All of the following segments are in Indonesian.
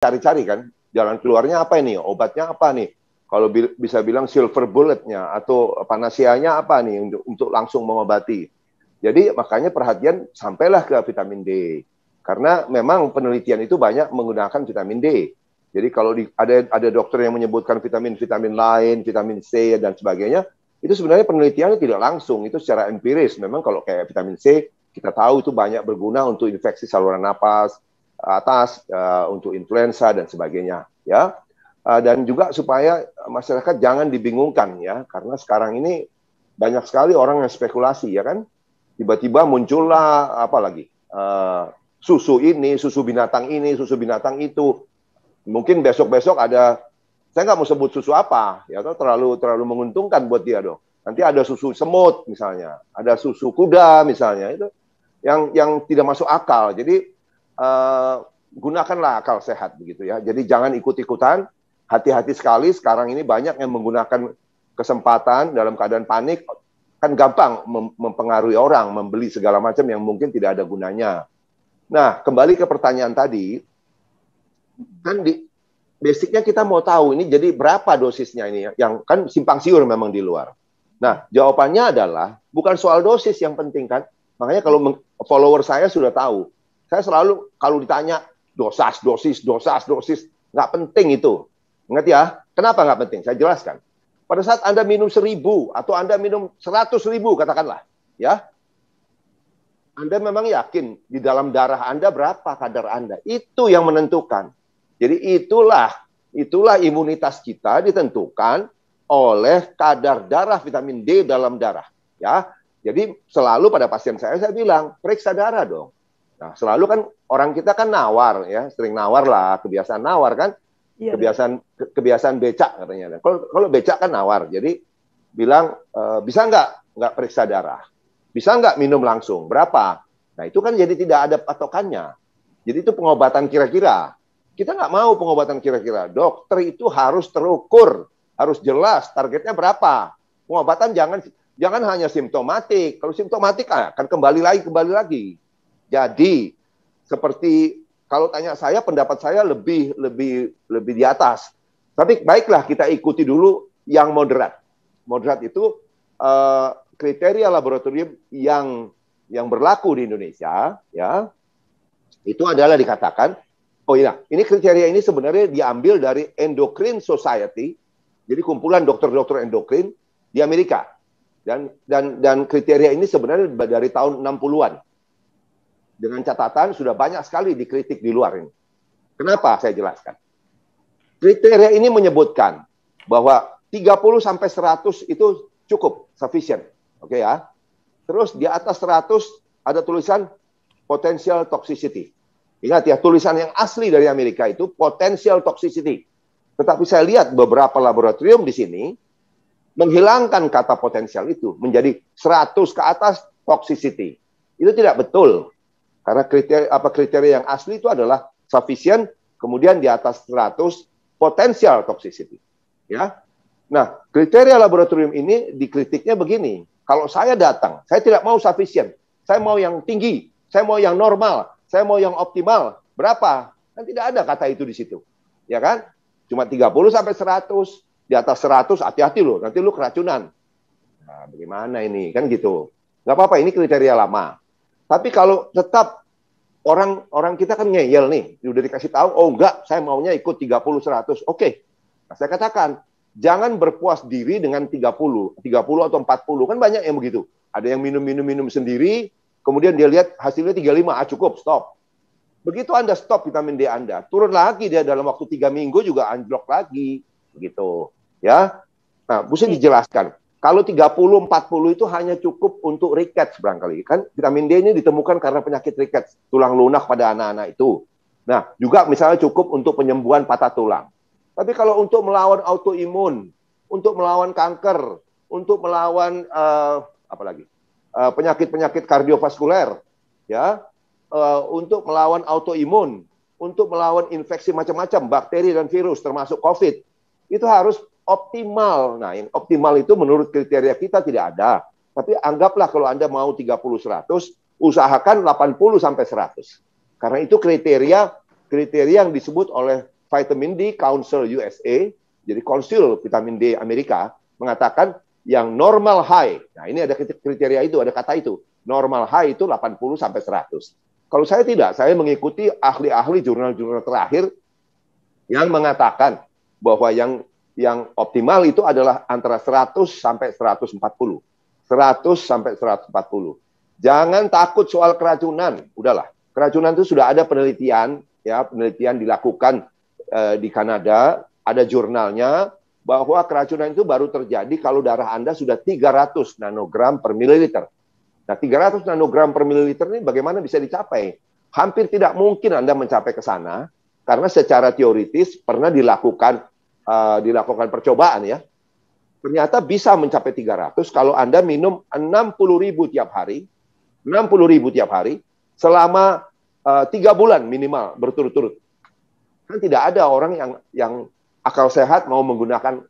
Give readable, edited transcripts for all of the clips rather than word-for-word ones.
cari-cari kan, jalan keluarnya apa ini, obatnya apa nih, kalau bisa bilang silver bulletnya atau panasianya apa nih untuk langsung mengobati. Jadi makanya perhatian sampailah ke vitamin D. Karena memang penelitian itu banyak menggunakan vitamin D. Jadi kalau ada dokter yang menyebutkan vitamin-vitamin lain, vitamin C dan sebagainya, itu sebenarnya penelitiannya tidak langsung, itu secara empiris. Memang kalau kayak vitamin C, kita tahu itu banyak berguna untuk infeksi saluran napas atas, untuk influenza dan sebagainya. Ya, dan juga supaya masyarakat jangan dibingungkan ya, karena sekarang ini banyak sekali orang yang spekulasi ya kan. Tiba-tiba muncullah apa lagi susu ini, susu binatang ini, susu binatang itu. Mungkin besok-besok ada, saya nggak mau sebut susu apa, ya terlalu menguntungkan buat dia dong. Nanti ada susu semut misalnya, ada susu kuda misalnya, itu yang tidak masuk akal. Jadi gunakanlah akal sehat begitu ya. Jadi jangan ikut-ikutan, hati-hati sekali. Sekarang ini banyak yang menggunakan kesempatan dalam keadaan panik. Kan gampang mempengaruhi orang, membeli segala macam yang mungkin tidak ada gunanya. Nah, kembali ke pertanyaan tadi, kan basicnya kita mau tahu ini jadi berapa dosisnya ini, yang kan simpang siur memang di luar. Nah, jawabannya adalah bukan soal dosis yang penting kan. Makanya kalau follower saya sudah tahu, saya selalu kalau ditanya dosis, nggak penting itu. Ingat ya, kenapa nggak penting? Saya jelaskan. Pada saat Anda minum 1.000 atau Anda minum 100.000 katakanlah, ya, Anda memang yakin di dalam darah Anda berapa kadar Anda. Itu yang menentukan. Jadi itulah imunitas kita ditentukan oleh kadar darah vitamin D dalam darah. Ya, jadi selalu pada pasien saya bilang periksa darah dong. Nah, selalu kan orang kita kan nawar ya, sering nawar lah, kebiasaan nawar kan. Iya, kebiasaan becak katanya. Kalau becak kan nawar, jadi bilang bisa nggak periksa darah, bisa nggak minum langsung, berapa? Nah itu kan jadi tidak ada patokannya. Jadi itu pengobatan kira-kira. Kita nggak mau pengobatan kira-kira. Dokter itu harus terukur, harus jelas targetnya berapa. Pengobatan jangan hanya simptomatik. Kalau simptomatik akan kembali lagi. Jadi seperti kalau tanya saya, pendapat saya lebih di atas. Tapi baiklah kita ikuti dulu yang moderat. Moderat itu kriteria laboratorium yang berlaku di Indonesia, ya, itu adalah dikatakan, oh iya, ini kriteria ini sebenarnya diambil dari Endocrine Society, jadi kumpulan dokter-dokter endokrin di Amerika. Dan kriteria ini sebenarnya dari tahun 60-an. Dengan catatan sudah banyak sekali dikritik di luar ini. Kenapa? Saya jelaskan. Kriteria ini menyebutkan bahwa 30 sampai 100 itu cukup, sufficient. Oke ya. Terus di atas 100 ada tulisan potential toxicity. Ingat ya, tulisan yang asli dari Amerika itu potential toxicity. Tetapi saya lihat beberapa laboratorium di sini menghilangkan kata potensial itu menjadi 100 ke atas toxicity. Itu tidak betul. Karena kriteria yang asli itu adalah sufficient, kemudian di atas 100 potensial toxicity. Ya. Nah, kriteria laboratorium ini dikritiknya begini. Kalau saya datang, saya tidak mau sufficient. Saya mau yang tinggi, saya mau yang normal, saya mau yang optimal. Berapa? Kan tidak ada kata itu di situ. Ya kan? Cuma 30 sampai 100. Di atas 100 hati-hati loh, nanti lu keracunan. Nah, bagaimana ini? Kan gitu. Nggak apa-apa, ini kriteria lama. Tapi kalau tetap orang kita kan ngeyel nih, udah dikasih tahu, oh enggak, saya maunya ikut 30-100. Oke. Nah, saya katakan, jangan berpuas diri dengan 30 atau 40. Kan banyak yang begitu. Ada yang minum sendiri, kemudian dia lihat hasilnya 35, cukup, stop. Begitu Anda stop vitamin D Anda, turun lagi dia dalam waktu 3 minggu juga anjlok lagi. Begitu. Ya. Nah, mesti dijelaskan. Kalau 30-40 itu hanya cukup untuk rickets barangkali. Kan vitamin D ini ditemukan karena penyakit rickets, tulang lunak pada anak-anak itu. Nah, juga misalnya cukup untuk penyembuhan patah tulang. Tapi kalau untuk melawan autoimun, untuk melawan kanker, untuk melawan penyakit-penyakit kardiovaskuler, ya, untuk melawan autoimun, untuk melawan infeksi macam-macam, bakteri dan virus termasuk COVID, itu harus optimal. Nah, yang optimal itu menurut kriteria kita tidak ada. Tapi anggaplah kalau Anda mau 30-100, usahakan 80 sampai 100. Karena itu kriteria kriteria yang disebut oleh Vitamin D Council USA, jadi konsil vitamin D Amerika, mengatakan yang normal high. Nah, ini ada kriteria itu, ada kata itu. Normal high itu 80 sampai 100. Kalau saya tidak, saya mengikuti ahli-ahli jurnal-jurnal terakhir yang mengatakan bahwa yang optimal itu adalah antara 100 sampai 140. 100 sampai 140. Jangan takut soal keracunan. Udahlah, keracunan itu sudah ada penelitian, ya, penelitian dilakukan di Kanada, ada jurnalnya, bahwa keracunan itu baru terjadi kalau darah Anda sudah 300 nanogram per mililiter. Nah, 300 nanogram per mililiter ini bagaimana bisa dicapai? Hampir tidak mungkin Anda mencapai ke sana, karena secara teoritis pernah dilakukan percobaan, ya. Ternyata bisa mencapai 300 kalau Anda minum 60.000 tiap hari, 60.000 tiap hari, selama 3 bulan minimal berturut-turut. Kan tidak ada orang yang akal sehat mau menggunakan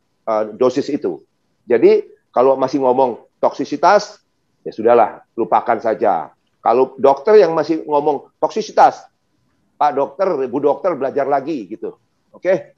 dosis itu. Jadi kalau masih ngomong toksisitas, ya sudahlah, lupakan saja. Kalau dokter yang masih ngomong toksisitas, Pak dokter, Bu dokter belajar lagi gitu. Oke?